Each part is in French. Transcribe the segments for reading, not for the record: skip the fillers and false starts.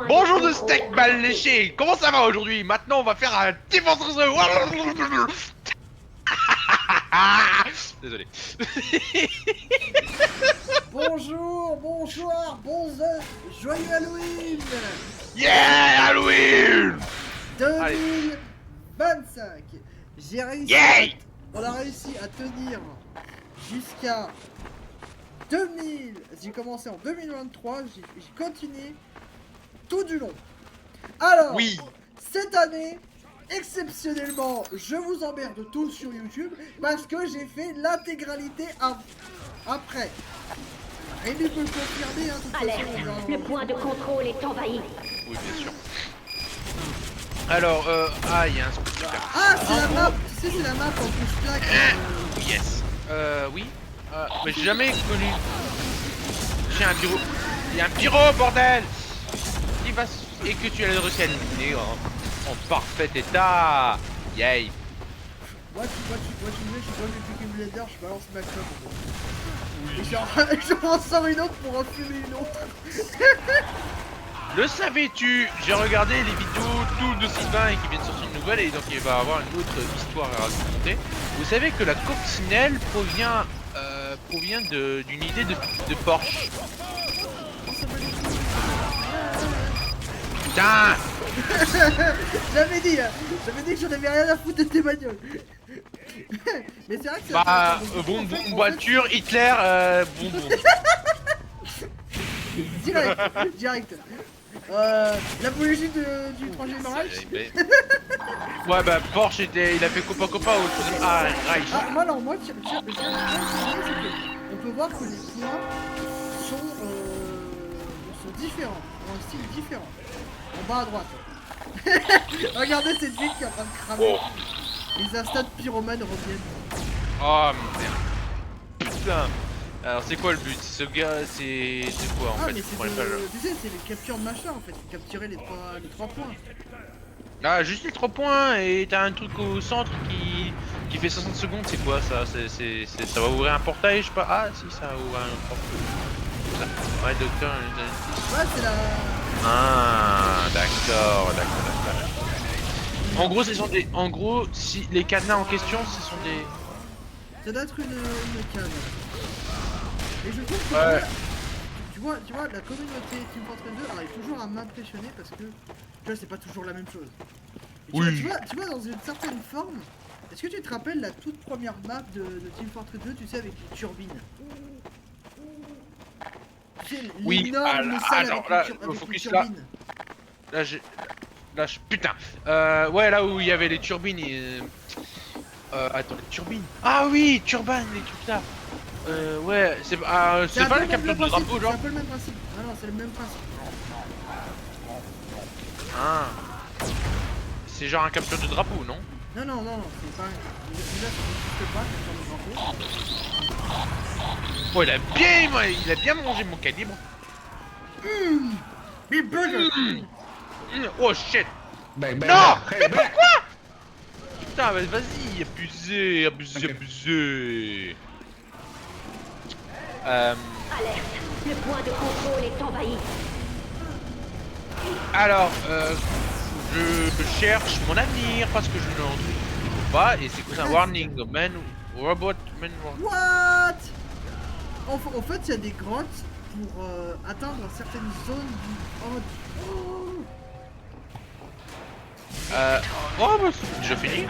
Bonjour de steak mal léché. Comment ça va aujourd'hui? Maintenant, on va faire un défense réseau. Désolé. Bonjour, bonsoir, joyeux Halloween Yeah, Halloween. Allez. 2025. J'ai réussi Yay. on a réussi à tenir jusqu'à 2000. J'ai commencé en 2023, j'ai continué tout du long. Alors, Oui. cette année, exceptionnellement, je vous emmerde tous sur YouTube parce que j'ai fait l'intégralité après. Rémi peut le confirmer, hein, de toute Alerte, façon, le point de contrôle est envahi. Oui, bien sûr. Alors, il y a un scooter. Ah, c'est la map. Tu sais, c'est la map en plus plaque. Yes. Oui. Mais j'ai jamais connu. J'ai un pyro. Il y a un pyro, bordel. Il va et que tu as réussi à l'éliminer en parfait état. Yay. Moi, tu me mets, je suis dans le Picky Blender, je balance ma clope. Et j'en sors une autre pour en fumer une autre. Le savais-tu? J'ai regardé les vidéos tout de Sylvain et qui vient de sortir une nouvelle et donc il va avoir une autre histoire à raconter. Vous savez que la coccinelle provient d'une idée de Porsche. Putain! J'avais dit que j'en avais rien à foutre de tes bagnoles. Mais c'est vrai que c'est Bah, intéressant. bon, voiture, Hitler, bonbon. Direct. L'apologie du troisième Reich. Ouais, bah, Porsche il a fait copain au troisième Reich. Ah, moi non, moi, tiens, on peut voir que les points sont différents, ont un style différent. En bas à droite. Regardez cette ville qui est en train de cramer. Oh. Les instants de pyromane reviennent. Oh merde. Putain. Alors c'est quoi le but? Ce gars, c'est quoi en fait? Mais Je comprends pas, là. tu sais, c'est les captures de machin en fait, capturer les trois points. Ah, juste les 3 points et t'as un truc au centre qui fait 60 secondes, c'est quoi ça? Ça va ouvrir un portail, je sais pas. Ah si, ça va ouvrir un portail. Ouais, docteur. Ouais, c'est la... Ah, d'accord. En gros, En gros, si les cadenas en question, ce sont des... Ça doit être une canne. Et je trouve que tu vois, la communauté Team Fortress 2 arrive toujours à m'impressionner parce que tu vois, c'est pas toujours la même chose. Et tu vois, dans une certaine forme, est-ce que tu te rappelles la toute première map de Team Fortress 2, tu sais, avec les turbines? Tu sais, l'énorme salle avec les turbines. Putain. Ouais, là où il y avait les turbines. Attends, les turbines. Ah oui, turbines, les trucs là. Ouais, c'est pas le capteur de drapeau, genre. C'est un peu le même principe. Non, c'est le même principe. Ah. C'est genre un capteur de drapeau, non? Non, c'est pas. Déjà, ça n'existe pas, capture de drapeau. Oh, il a bien mangé mon calibre. Oh shit. Non. Mais pourquoi? Putain, mais vas-y, abusé. Alerte, le point de contrôle est envahi. Alors, je cherche mon avenir parce que je n'en trouve pas et c'est quoi un warning, robot, man. What? En fait, il y a des grottes pour atteindre certaines zones du... Oh, bah, c'est déjà fini.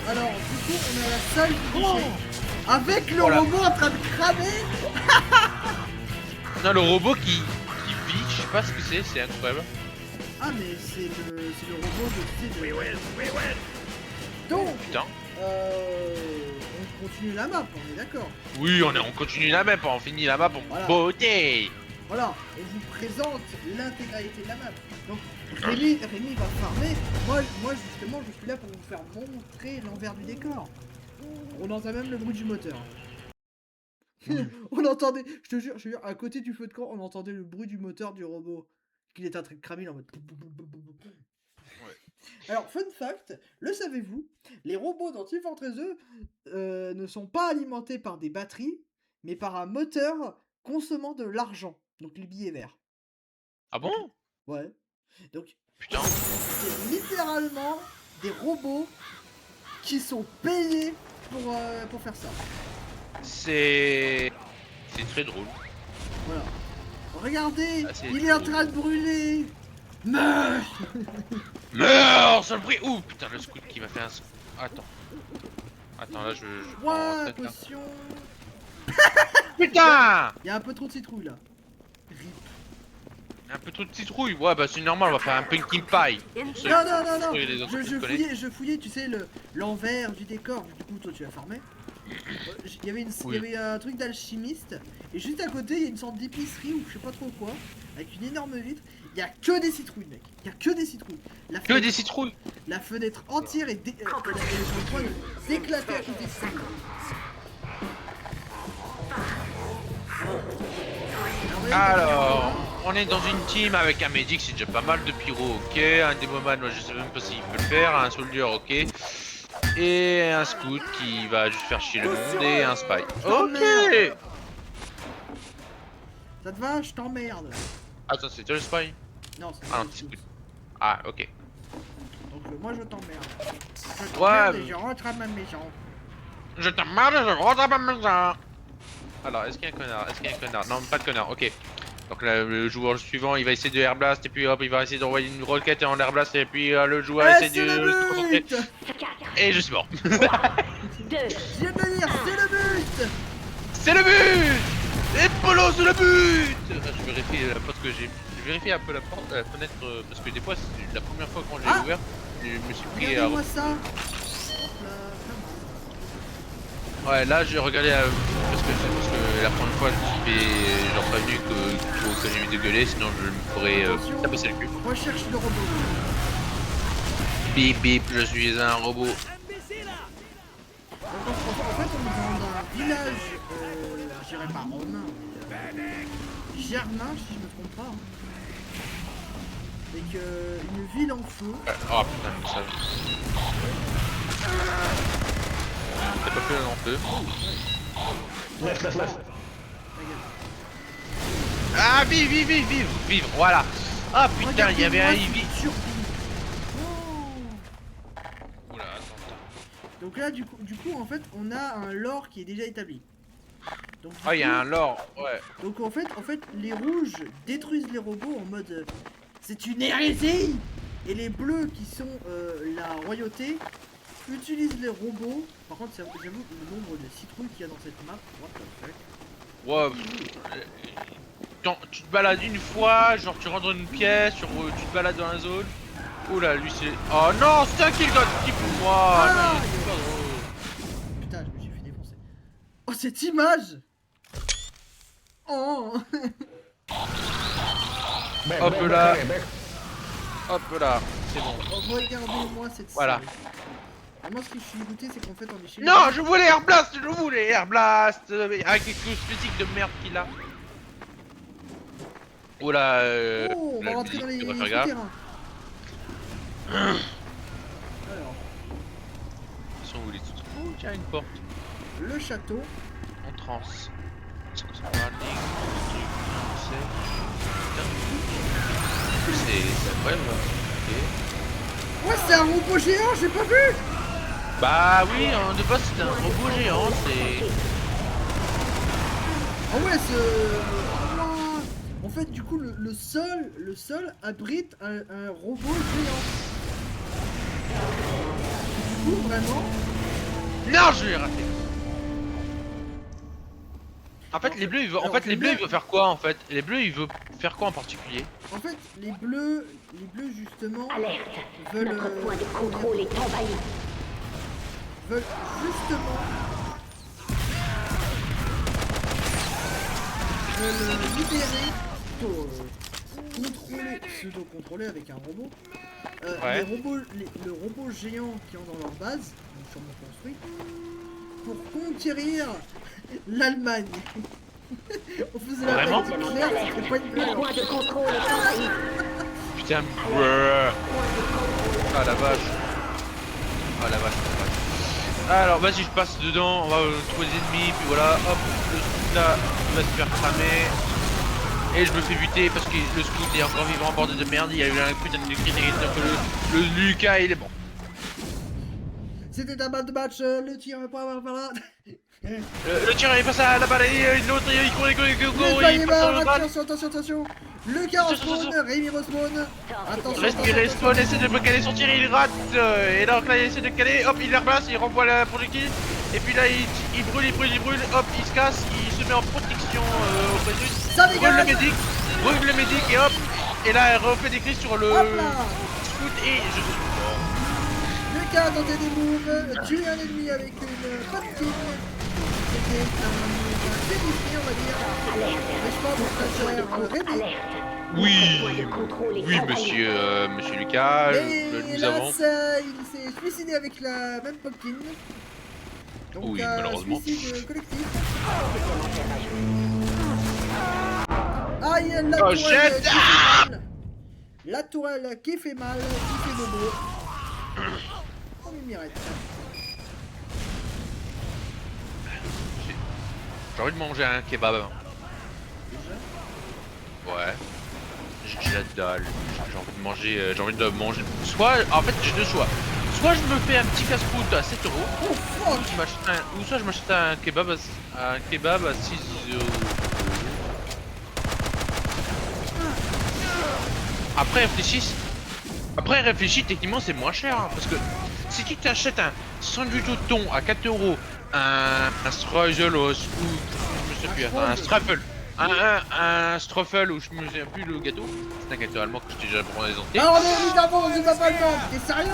Alors, du coup, on a la salle du guichet. Avec le robot en train de cramer. Non, le robot qui vit, je sais pas ce que c'est incroyable. Ah, mais c'est le robot de... Donc, Putain. on continue la map, on est d'accord. Oui, on continue la map, on finit la map pour beauté. Voilà, on vous présente l'intégralité de la map. Donc, Rémi va farmer. Moi, justement, je suis là pour vous faire montrer l'envers du décor. On entend même le bruit du moteur. On entendait, je te jure, à côté du feu de camp, on entendait le bruit du moteur du robot. Qu'il était en train de cramer en mode... Ouais. Alors, fun fact, le savez-vous, les robots dans Team Fortress 2 ne sont pas alimentés par des batteries, mais par un moteur consommant de l'argent, donc les billets verts. Ah bon? Ouais. Donc, Putain. c'est littéralement des robots qui sont payés pour faire ça. C'est très drôle. Voilà. Regardez, Ah, c'est il est en drôle. train de brûler. Meurs. Meurs, sale prix. Ouh, putain, le scout qui m'a fait un... Attends. Attends, là, je prends Ouah, tête, là. potion. Putain! Il y a un peu trop de citrouille là. Rip. Un peu trop de citrouille. Ouais, bah c'est normal, on va faire un pumpkin pie. Pour ceux Non, non, non, non. qui- les autres qui connaissent. Je fouillais, tu sais, l'envers du décor. Du coup, toi, tu as farmé. Il y avait Oui. il y avait un truc d'alchimiste. Et juste à côté, il y a une sorte d'épicerie ou je sais pas trop quoi. Avec une énorme vitre. Il y a que des citrouilles, mec. Il y a que des citrouilles. Que des citrouilles. La fenêtre entière est elle est sur le point d'éclater à cause des citrouilles. Alors, on est dans une team avec un medic, c'est déjà pas mal de pyro, ok. Un démoman, moi je sais même pas s'il peut le faire. Un soldier, ok. Et un scout qui va juste faire chier le monde et un spy. Ok. Ça te va? Je t'emmerde. Attends, c'est toi le spy? Non, c'est Ah pas non, le c'est scout. scout. Ah, ok. Donc moi je t'emmerde. Je Ouais, t'emmerde et mais- je rentre à ma maison. Je t'emmerde, je rentre à ma maison. Alors, est-ce qu'il y a un connard? Est-ce qu'il y a un connard? Non, pas de connard, ok. Donc là, le joueur suivant, il va essayer de airblast et puis hop, il va essayer d'envoyer une roquette en airblast et puis le joueur essaie C'est de se concentrer. le but! Et je suis mort. 2. Je viens de le dire, c'est le but! C'est le but! Et Polo, c'est le but! Je vérifie la porte que j'ai. Je vérifie un peu la porte, la fenêtre, parce que des fois, c'est la première fois quand j'ai Ah! ouvert, je me suis pris à. Regardez-moi ça! Hop là, Ouais, là, j'ai regardé parce que la première fois, je me suis fait genre prévenu que j'ai mis de gueuler, sinon je me ferais Attention. taper le cul. recherche le robot. Bip bip, je suis un robot. Donc, en fait, on est dans un village, je dirais pas romain, germain, si je me trompe pas. Avec une ville en feu. Oh putain, ça. T'as pas fait non plus. Ah, vive, voilà. Ah putain, il y avait un Eevee. Oula, attends. Donc là, du coup, en fait, on a un lore qui est déjà établi. Donc, du Ah, il y a coup- un lore, ouais. Donc en fait, les rouges détruisent les robots en mode c'est une hérésie. Et les bleus qui sont la royauté utilisent les robots. Par contre, j'avoue le nombre de citrouilles qu'il y a dans cette map. What the fuck. Ouais. Quand tu te balades une fois, genre tu rentres dans une pièce, tu te balades dans la zone. Oula, lui c'est. Oh non, c'est un kill god qui pour moi. Ah, non, c'est pas drôle. Putain, je me suis fait défoncer. Oh, cette image. Oh. Hop là. Hop là, c'est bon. Oh, regardez-moi cette Voilà. série. Ah, moi, ce que je suis dégoûté, c'est qu'en fait, on est chez Non, je voulais Airblast, je voulais Airblast avec les coups physiques de merde qu'il a. Oula, Oh, on va la rentrer dans les musique, on va faire gaffe. souterrains. Alors, Ils sont où les trucs? Oh, tiens, une porte. le château. En transe. Est-ce que ça va aller? C'est incroyable. Ok. Ouais, c'est un robot géant, j'ai pas vu. Bah oui, de base c'était un robot géant, c'est... Ah ouais, c'est... Ouah. En fait, du coup, le sol abrite un robot géant. Du coup, vraiment... Non, je l'ai raté. En fait, les bleus, ils veulent... Alors, En fait, les j'aime bleus, bien- ils veulent faire quoi, en fait? Les bleus, ils veulent faire quoi en particulier? En fait, les bleus justement, Alerte. veulent, Notre point de contrôle est envahi. veulent justement... veulent libérer, plutôt contrôler, pseudo-contrôler avec un robot, Ouais. le robot géant qui ont dans leur base, donc sûrement construit, pour conquérir l'Allemagne. On faisait la Vraiment tactique claire, c'était pas une Le blague. point de contrôle est envahi. Putain, brrr. Ah la vache. Ah la vache, la vache. Alors, vas-y, je passe dedans, on va trouver des ennemis, puis voilà, hop, le truc là, il va se faire cramer. Et je me fais buter parce que le scout est encore vivant, bordel de merde, il y a eu un putain de crit, donc le Lucas il est bon. C'était un bad match, le tir pas avoir par là. Le tir il passe à la balle et l'autre il court, il passe sur le bal. Attention. Le gars respawn, Rémi respawn. Attention. Respire, spawn, essaie de caler son tir, il rate. Et donc là il essaie de caler, hop il la replace, il renvoie la projectile. Et puis là il brûle, hop il se casse, il se met en protection auprès de lui. Brûle le médic et hop. Et là elle refait des cris sur le scout et je suis mort. Lucas a tenté des moves, tue un ennemi avec une pumpkin. C'était un délivré, on va dire. Mais je pense que ça sert Rémi. Oui, monsieur Lucas, Mais nous hélas, avons... il s'est suicidé avec la même pumpkin. Donc, Oui, malheureusement. suicide collectif. Aïe, la Oh, tourelle shit. qui fait mal. La tourelle qui fait mal, qui fait bobo. Oh, mais Mirette. J'ai envie de manger un kebab. Ouais. J'ai la dalle. J'ai envie de manger. Soit, en fait, j'ai deux choix. Soit je me fais un petit casse-croûte à 7 €. Oh fuck. Ou soit je m'achète un kebab à 6 €. Après réfléchis, techniquement c'est moins cher. Hein, parce que si tu t'achètes un sandwich au thon à 4 €, un streusel au scout, je me sais plus, un struffle. Un struffle ou je me souviens plus le gâteau. C'est un gâteau allemand que je t'ai déjà présenté. Ah, on est évidemment dans une map allemande. T'es sérieux?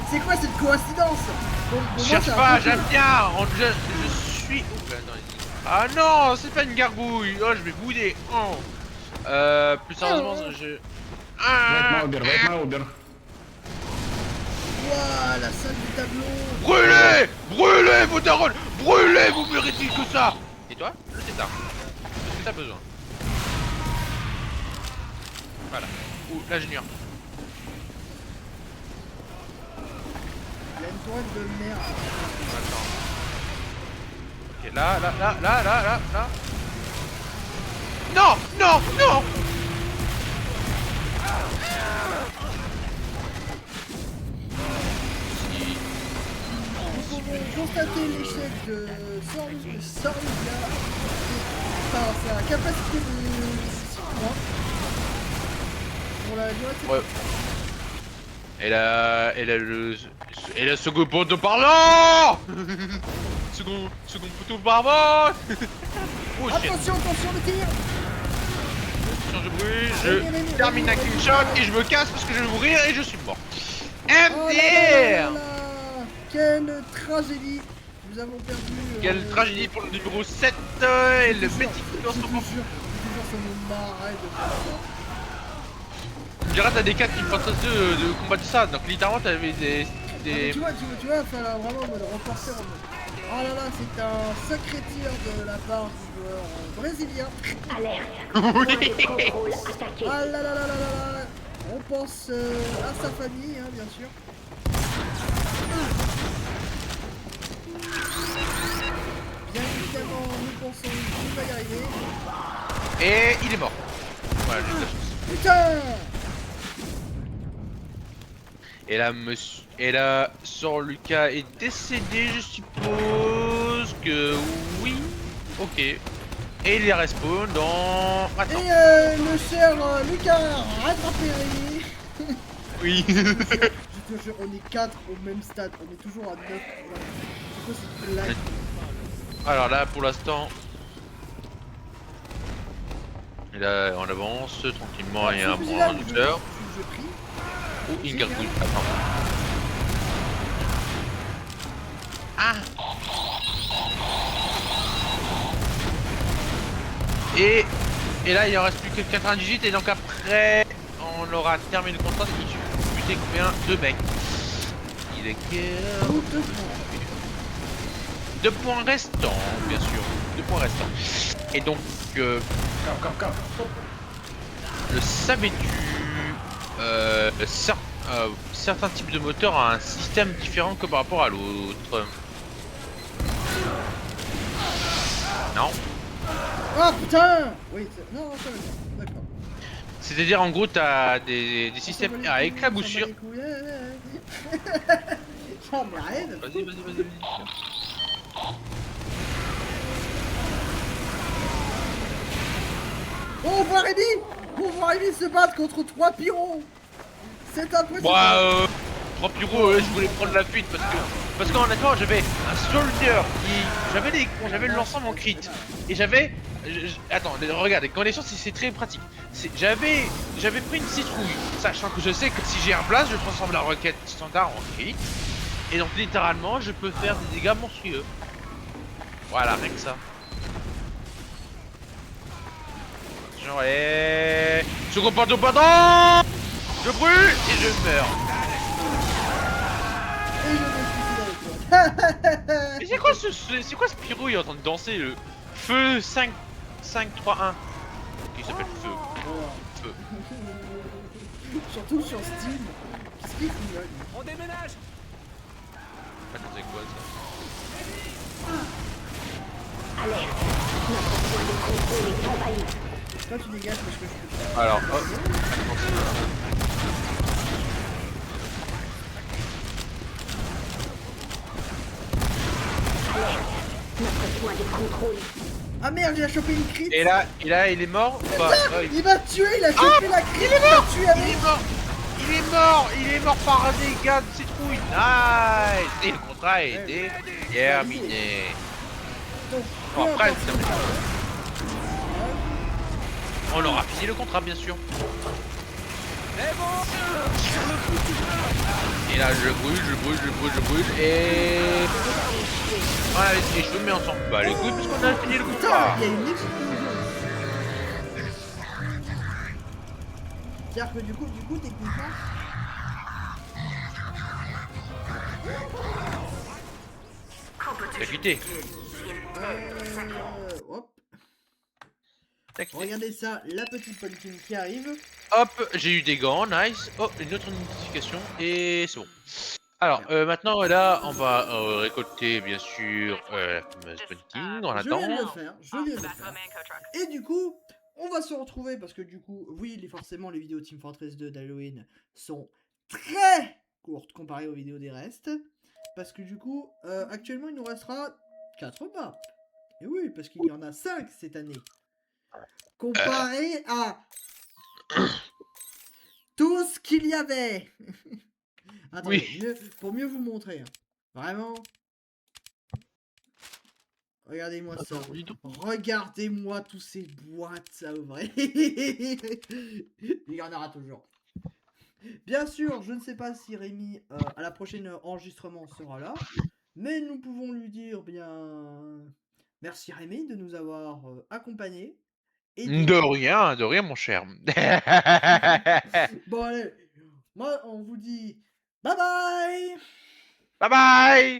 C'est quoi cette coïncidence? Cherche pas, j'aime bien. Je suis. Ah non, c'est pas une gargouille. Oh, je vais bouder. Oh. Plus sérieusement, je. Wait my Uber. Ouah, la salle du tableau. Brûlez vos darons. Brûlez, vous méritez que ça. Et toi, le tétard. Qu'est-ce que t'as besoin? Voilà. Ou l'ingénieur. Il y a une tourelle de merde. Attends. Ok, là. Non. Nous pouvons constater l'échec de Sorluga par sa capacité de points pour la durée de Ouais. Elle a second poteau parlant. second poteau parlant. Oh shit. Attention, le tir. Change de bruit, je termine un clean shot et je me casse parce que je vais mourir et je suis mort. Oh là là MDR. là. Quelle tragédie. Nous avons perdu... Quelle tragédie pour le numéro 7 et le petit dans son Je te jure, ça me marrait de faire ça. Je dirais t'as des 4 Team Fortress 2 de combattre ça, donc littéralement t'avais des... Tu vois, fallait vraiment me le reporter en mode... Oh là là, c'est un sacré tir de la part du joueur brésilien. Alerte. Point de contrôle attaqué. Ah là là là là là là. On pense à sa famille, hein, bien sûr. Bien évidemment, nous pensons qu'il va y arriver. Et il est mort. Voilà, j'ai de la chance. Putain! Et là, Sor Lucas est décédé, je suppose que oui. Ok. Et il est respawn dans... Attends. Et le cher Lucas rattrapé. Oui. Je te jure, on est 4 au même stade, on est toujours à 9. C'est quoi cette blague? Alors là, pour l'instant... Et là, on avance tranquillement et un bon looter. Je prie. Ou une gargouille. Attends. Ah. Et là, il en reste plus que 98 et donc après, on aura terminé le contrat. Il suffit de buter combien? 2 mecs. Il est quel... 2 points restants, bien sûr. 2 points restants. Et donc, Come. le savais-tu certains types de moteurs ont un système différent que par rapport à l'autre. Non. Oh putain. Oui, non, ça va bien. D'accord. C'est-à-dire, en gros, t'as des On s'en systèmes bat les à couilles, éclaboussure. on s'en bat les couilles, J'en ai rien à Vas-y, foutre. vas-y. On voit Rémi se battre contre 3 pyros. C'est impressionnant. Bah, 3 pyros, je voulais prendre la fuite parce qu'honnêtement, j'avais un soldier j'avais l'ensemble en crit et attends, regardez, quand les choses c'est très pratique. J'avais pris une citrouille, sachant que je sais que si j'ai un blast, je transforme la roquette standard en crit et donc littéralement, je peux faire des dégâts monstrueux. Voilà, rien que ça. Genre, je comprends tout, pardon. Je brûle et je meurs. Et je me suis avec toi. Mais c'est quoi ce pyro? Il est en train de danser le feu 5 3 1 qui s'appelle feu. Voilà. Feu. Surtout sur Steam. Qu'est-ce qu'il fout là lui? On déménage. Attends, c'est quoi ça? Alerte. Notre point de contrôle est envahi. Toi tu dégages parce que je peux. Alors, hop. Alerte. Notre point de contrôle. Ah merde, il a chopé une crit. Et là, il est mort ou pas? Ah, Il m'a tué, il a chopé la crit. Il m'a tué il avec. est mort par un dégât de citrouille. Nice. Et le contrat a été terminé. Donc, Bon, peu après, importe ce que tu on aura fini le contrat, bien sûr. Mais bon. Et là, je brûle, et... Voilà, et je me mets ensemble. Bah, les couilles, parce qu'on a fini le Putain, contrat. il y a une explosion. C'est-à-dire que du coup, techniquement. T'as quitté. Hop. T'as quitté. Regardez ça, la petite pumpkin qui arrive. Hop, j'ai eu des gants, nice. Oh, une autre notification, et c'est bon. Alors, maintenant, là, on va récolter, bien sûr, la fameuse pumpkin. On Je viens de attend. le faire, Et du coup, on va se retrouver parce que du coup, oui, forcément, les vidéos Team Fortress 2 d'Halloween sont très courtes comparées aux vidéos des restes. Parce que du coup, actuellement, il nous restera 4 maps. Et oui, parce qu'il y en a 5 cette année. Comparé à tout ce qu'il y avait. Attendez, Oui. pour mieux vous montrer. Hein. Vraiment. Regardez-moi ça. Dis donc. Regardez-moi tous ces boîtes à ouvrir. Il y en aura toujours. Bien sûr, je ne sais pas si Rémi, à la prochaine enregistrement, sera là. Mais nous pouvons lui dire bien... Merci Rémi de nous avoir accompagnés. De rien, mon cher. Bon allez, moi on vous dit bye bye. Bye bye.